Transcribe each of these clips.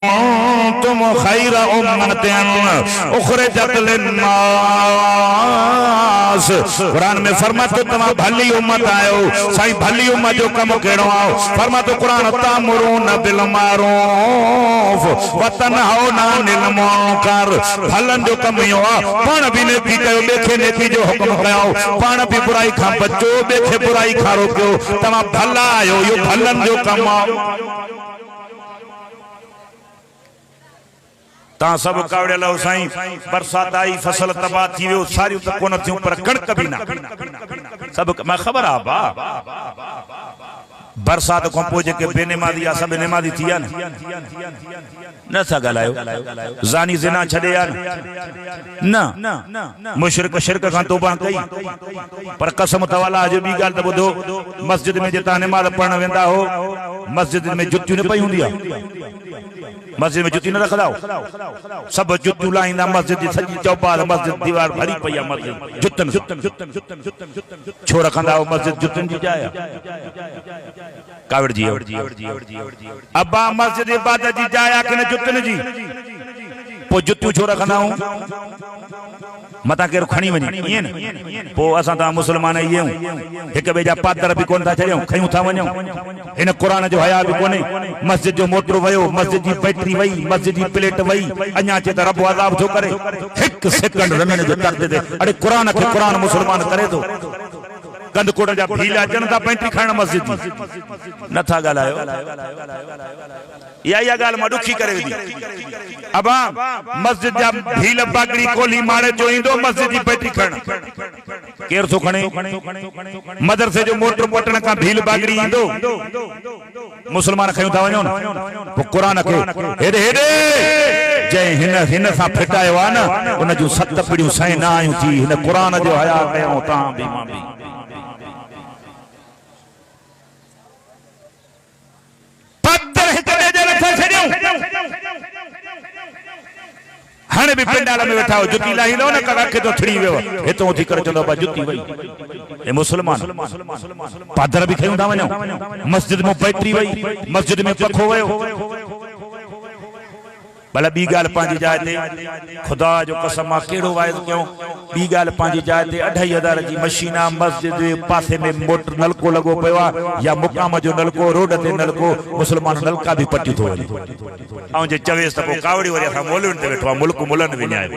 तुम खैर उम्मतिन उखरिजत लिन्नास। कुरान में फरमातो तुम भली उम्मत आयो। साईं भली उम्मत जो कम केड़ो आओ? फरमातो कुरान तामुरून बिल मारूफ व तनहौना अनिल मुनकर। भलन जो कम यो आ पाण भी नेकी कयो, बेखे नेकी जो हुक्म कयो, पाण भी बुराई खां बचो, बेखे बुराई खां रोकियो। तमा भला आयो, यो भलन जो कम आ। ता सब कावड़े लो साईं, बरसात आई फसल तबाह थी वियो, सारियूं त कोन थियूं पर कणक भी ना सब मैं खबर आ बा बरसात को पोइ जेके बेनमाज़ी आ सब नमाज़ी थी आ न था ॻाल्हायो। ज़ानी ज़िना छॾे आ न मुशरिक शिरक खां तौबा कई, पर कसम तवाला अॼु ॿी ॻाल्हि त ॿुधो, मस्जिद में जितां नमाज़ पढ़ण वेंदा हो मस्जिद में जुतियूं न पई हूंदी आ, मस्जिद में जुतियूं न रखंदा हो, सब जुतियूं लाहींदा मस्जिद जी सॼी चौपाल मस्जिद दीवार भरी पई आहे मस्जिद जुतन छो रखंदा हो? मस्जिद जुतन जी जाइ कावड़ जी अब्बा मस्जिद इबादत जी जाइ कि न जुतन जी? पो जुतियूं छो रखंदा हूं? मता केरु खणी वञे इएं न? पो असां ता मुस्लमान इहे आहियूं, हिक ॿिए जा पादर बि कोन था छॾियूं, खयूं था वञूं। हिन क़ुरान जो हया बि कोन्हे। मस्जिद जो मोटरो वयो, मस्जिद जी बैटरी वई, मस्जिद जी प्लेट वई, अञा अचे त रब अज़ाब छो करे? हिक सेकंड रनने जो तर्ज ते अड़े क़ुरान खे क़ुरान मुस्लमान करे थो। गंदकोट जा भील अचनि था बैटरी खणण मस्जिद जी, नथा ॻाल्हायो। इहा ॻाल्हि मां ॾुखी करे विधी। अबा मस्जिद जा भील बागड़ी कोली मारे जो ईंदो मस्जिद जी बैटरी खणण, केर थो खणे? मदरसे जो मोटर मोटण खां भील बागड़ी ईंदो, मुस्लमान खयूं था वञो न। पोइ क़ुरान खे हेॾे हेॾे जंहिं हिन सां फिटायो आहे न, उन जूं 7 पीढ़ियूं साईं न आयूं थी। हिन क़ुरान जो हया कयूं तव्हां बि मां बि। हाणे भी पंडाल में वेठा हो, जुती लाही लो न कड़ाके तो छड़ी वियो, हितों उथी करे चवंदो बा जुती वई। ए मुस्लमान पादर भी खयूं था वञो, मस्जिद में बैटरी वई, मस्जिद में पखो वयो। भला ॿी ॻाल्हि पंहिंजी जाइ ते, ख़ुदा जो कसम आहे कहिड़ो वाइदो कयूं। ॿी ॻाल्हि पंहिंजी जाइ ते 2500 जी मशीन आहे, मस्जिद जे पासे में मोटर नलको लॻो पियो आहे, या मुक़ाम जो नलको, रोड ते नलको, मुस्लमान नलका बि पटियूं थो वञे। ऐं जे चवेसि त पोइ कावड़ी वरी असां मोलनि ते वेठो आहे, मुल्क मुलनि विञाए।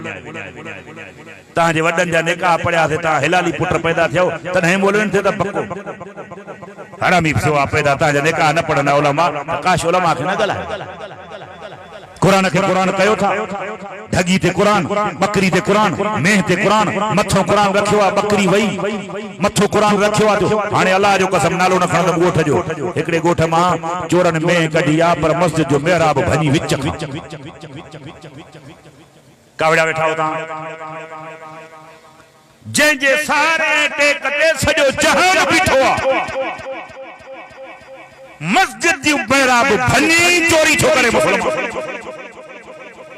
तव्हांजे वॾनि जा निकाह पढ़ियासीं, तव्हां हिलाली पुट पैदा थियो, तॾहिं मोलनि ते त पको हरामी थियो आहे पैदा। तव्हांजा निकाह न पढ़ंदा उलमा, काश उलमा खे न ॻाल्हाए। कुरान के कुरान कयो था, ढगी ते कुरान, बकरी ते कुरान, मेह ते कुरान, मथो कुरान रखियो आहे, बकरी वई मथो कुरान रखियो आहे। हाणे अल्लाह जो कसम नालो न खणंदो ॻोठ जो। हिकिड़े ॻोठ मां चोरनि मेह कढी आहे, पर मस्जिद जो मेहराब भञी विच खां। कावड़ा वेठा हो तव्हां, जंहिंजे सारे टेक ते सॼो जहान बीठो आहे, मस्जिद जी मेहराब भञी चोरी छो करे? मुस्लमान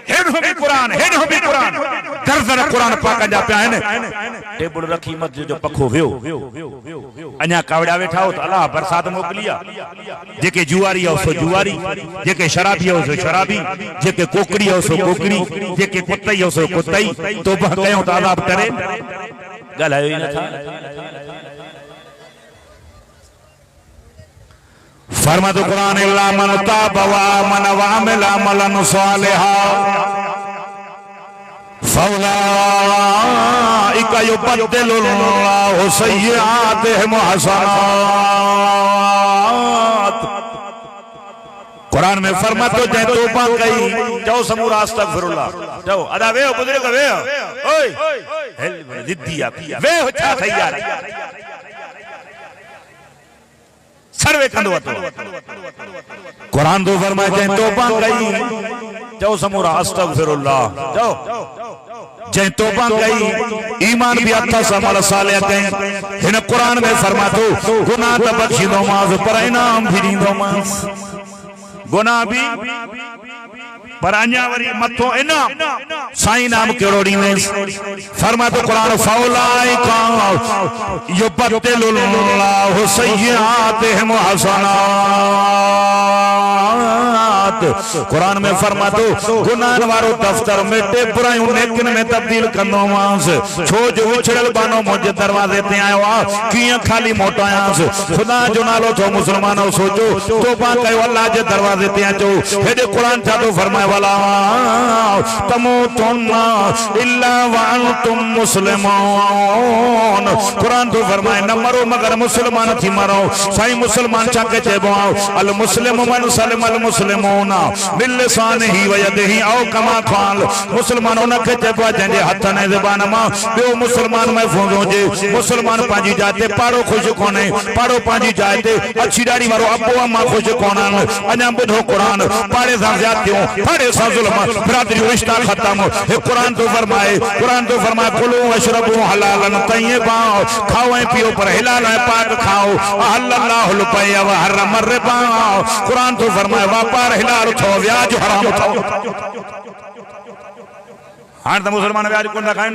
हेॾो बि कुरान, हेॾो बि कुरान, दर्जन कुरान पाक जा पिया आहिनि। टेबल रखी मस्जिद जो पखो वियो, अञा कावड़ा वेठा हो त अलाह बरसात मोकिली आहे। जेके जुआरी हो सो जुआरी, जेके शराबी हो सो शराबी, जेके कोकड़ी हो सो कोकड़ी, जेके कुतई हो सो कुतई। तौबा कयूं त अज़ाब करे? ॻाल्हायो ई नथा। फरमातो कुरान इल्ला मन ताब व आमन व अमिल अमलन सालिहा फौलाइका युबद्दिलुल्लाहु सय्यिआतिहिम हसनात। कुरान में फरमातो जंहिं तौबा कई, चओ समूरा अस्तगफिरुल्लाह, चओ अदा वेहो बुजुर्ग वेहो, ओए जिद्दी आ वेहो, छा थई यार सर्वे कंदो वतो। कुरान तो फरमाए जंहिं तौबा कई, चओ समूरा अस्तगफिरुल्लाह, चओ जंहिं तौबा कई, ईमान भी अथस, अमल सालिह कई। हिन कुरान में फरमातो गुनाह त बख़्शींदोमांसि, पर इनाम भी ॾींदोमांसि। गुनाह भी पर अञा वरी मथो इनाम। साईं नाम कहिड़ो ॾींदेसि? फरमातो कुरान फौलाइका युबद्दिलुल्लाहु सय्यिआतिहिम हसनात। कुरान में फरमा तो गुनाह वारो दफ्तर मिटे बुरायूं नेकिन में तब्दील कंदो वांस छो जो विछड़ल बानो मुझे दरवाजे ते आयो आ कियां खाली मोटायांस खुदा जो नालो तो मुसलमानो सोचो तौबा कयो अल्लाह जे दरवाजे ते अचो हेडे कुरान छा तो फरमाए वाला तमूतुन्ना इल्ला व अंतुम मुस्लिमून कुरान तो फरमाए न मरो मगर मुसलमान थी मरो साईं मुसलमान छा के चेबो अल मुस्लिम मन सलम अल मुस्लिमून बिल लिसानिही व यदिही औ कमा क़ाल मुसलमान उन के चेबो जंजे हथ ने ज़बान मा बे मुसलमान महफूज होजे मुसलमान पाजी जाते पाड़ो खुश कोने पाड़ो पाजी जाते अच्छी दाढ़ी वारो अब्बो अम्मा खुश कोनन अना बुधो कुरान पाड़े सा ज्यादतियों पाड़े सा जुल्म बिरादरी रिश्ता खत्म हे कुरान तो फरमाए कुलू वशरबू हलालन तय्यबा खाओ ए पियो पर हिलाल है पाक खाओ अल्लाहुल बैअ व हर्रम रिबा कुरान तो फरमाए व्यापार हिलाल थो व्याज हराम थो हां तो मुसलमान व्याज कोन खाइन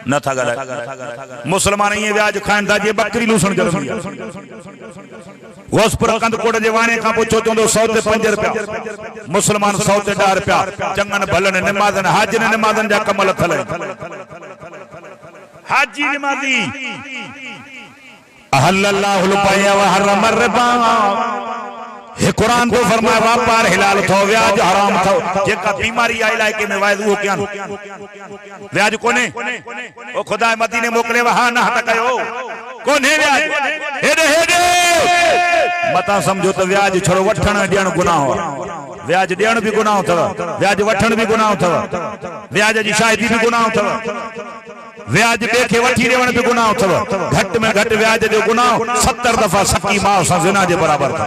न था गला मुसलमान ये व्याज खाइन दा जे बकरी लूसण जरूरी गोस पर कंद कोट जे वाणे का पूछो तो 100 ते 5 रुपया मुसलमान 100 ते 10 रुपया चंगन भलन नमाजन हाजन नमाजन जा कमल थले हाजी नमाजी अहल्लल्लाहुल बैअ व हर्रम रिबा हे कुरान तो फरमाया व्यापार हिलाल थो व्याज हराम थो जेका बीमारी आ इलाके में वायद वो क्या व्याज कोने ओ खुदा मदीने मोकले वहां ना हट कयो कोने व्याज हेडे हेडे मता समझो तो व्याज छोड़ो वठण देण गुनाह हो व्याज देण भी गुनाह थव व्याज वठण भी गुनाह थव व्याज जी शायदी भी गुनाह थव व्याज बे के वठी देवण भी गुनाह थव घट में घट व्याज जो गुनाह 70 दफा सकी मां सा जिना जे बराबर था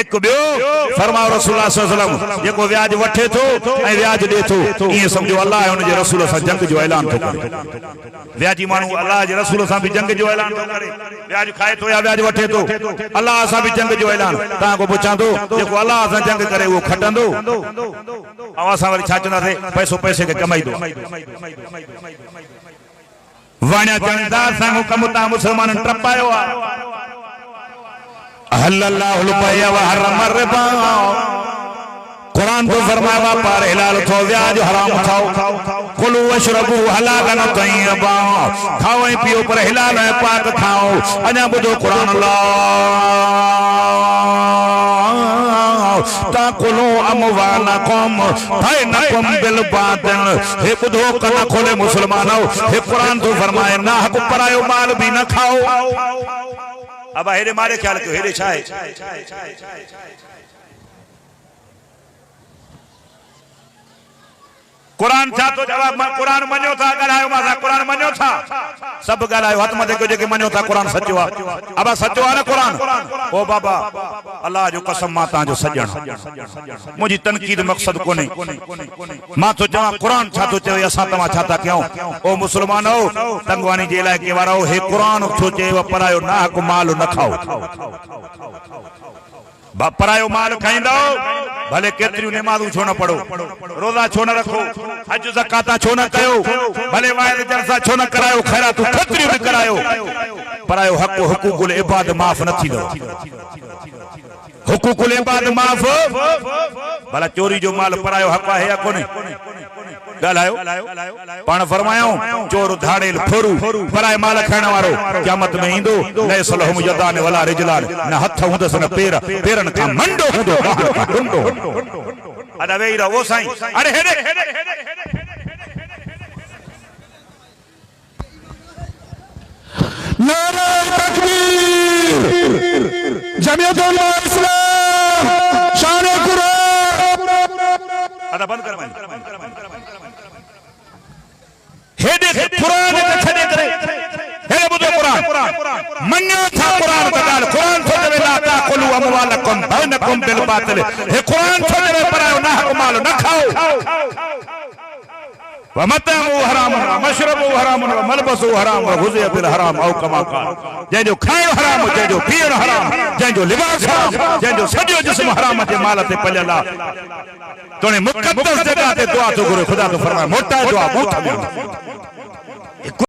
एक बियो फरमाओ रसूलुल्लाह सल्लल्लाहु अलैहि वसल्लम जेको व्याज वठे थो ए व्याज दे थो ये समझो अल्लाह है उन जे रसूल सा जंग जो ऐलान थो करे व्याजी मानू अल्लाह जे रसूल सा भी जंग जो ऐलान थो करे व्याज खाए तो या व्याज वठे तो अल्लाह सा भी जंग जो ऐलान ता को पुछां तो जेको अल्लाह सा जंग करे वो खटंदो अवासा वाली छा चंदा थे पैसो पैसे के कमाई दो वाणा चंदा सा हुकम ता मुसलमान ट्रपायो अहल्लल्लाहुल बैअ व हर्रम रिबा कुरान तो फरमाया व्यापार हिलाल थो व्याज हराम थो कुलू वशरबू हलालन तय्यबा खाओ ए पियो पर हिलाल है पाक खाओ अना बुधो कुरान अल्लाह ताकुलू अमवालकुम बैनकुम बिल बातिल हे बुधो कना खोले मुसलमानो हे कुरान तो फरमाए ना हक परायो माल भी न खाओ अब हेरे मारे ख्याल क्यों हेरे छाए कुरान था तो जवाब कुरान मनो था गलायो मासा कुरान मनो था सब गलायो हथ मथे को जेके मनो था कुरान सच्चो आ अब सच्चो आ ना कुरान ओ बाबा अल्लाह जो कसम माता जो सजण मुजी तनकीद मकसद कोने मां तो जवा कुरान छा तो चवे असा तमा छाता क्यों ओ मुसलमानो तंगवानी जे इलाके वारो हे कुरान छो चेव परायो ना को माल न खाओ परायो माल खाइंदो भले केतरी नमाजू छो न पढ़ो रोजा छो न रखो हज ज़काता छो न कयो भले वायद जलसा छो न करायो खैरात केतरी भी करायो परायो हक हुकूकुल इबाद माफ न थींदो हुकूकुल इबाद माफ भला चोरी जो माल परायो हक है या कोने गलायो पाण फरमायो चोर धाड़ेल फोरू पराए माल खाने वारो क़यामत में इंदो लैस लहुम यदान वला रिजलान न हथ हुंदस न पेर पेरन का मंडो हुंदो हुंदो अदा वेई रहो साईं अरे हेडे नारा तकबीर जमीयत उलमा इस्लाम शान कुरान अदा बंद कर हेडे कुरान के छडे करे हेडे बुधो कुरान मन्यो था कुरान बदाल कुरान तो देवे ला ताकुलू अमवालकुम बैनकुम बिल बातिल हे कुरान तो देवे परायो ना हक माल न खाओ वमतमु हराम मशरबु हराम मलबसु हराम गुज़िया बिल हराम औ कमा क़ाल जंजो खायो हराम जंजो पियो हराम जंजो लिबास हराम जंजो सजो जिस्म हराम जे माल ते पल्ला तोने मुक़द्दस जगह ते दुआ तो गुरु खुदा तो फरमाए मोटा दुआ मोटा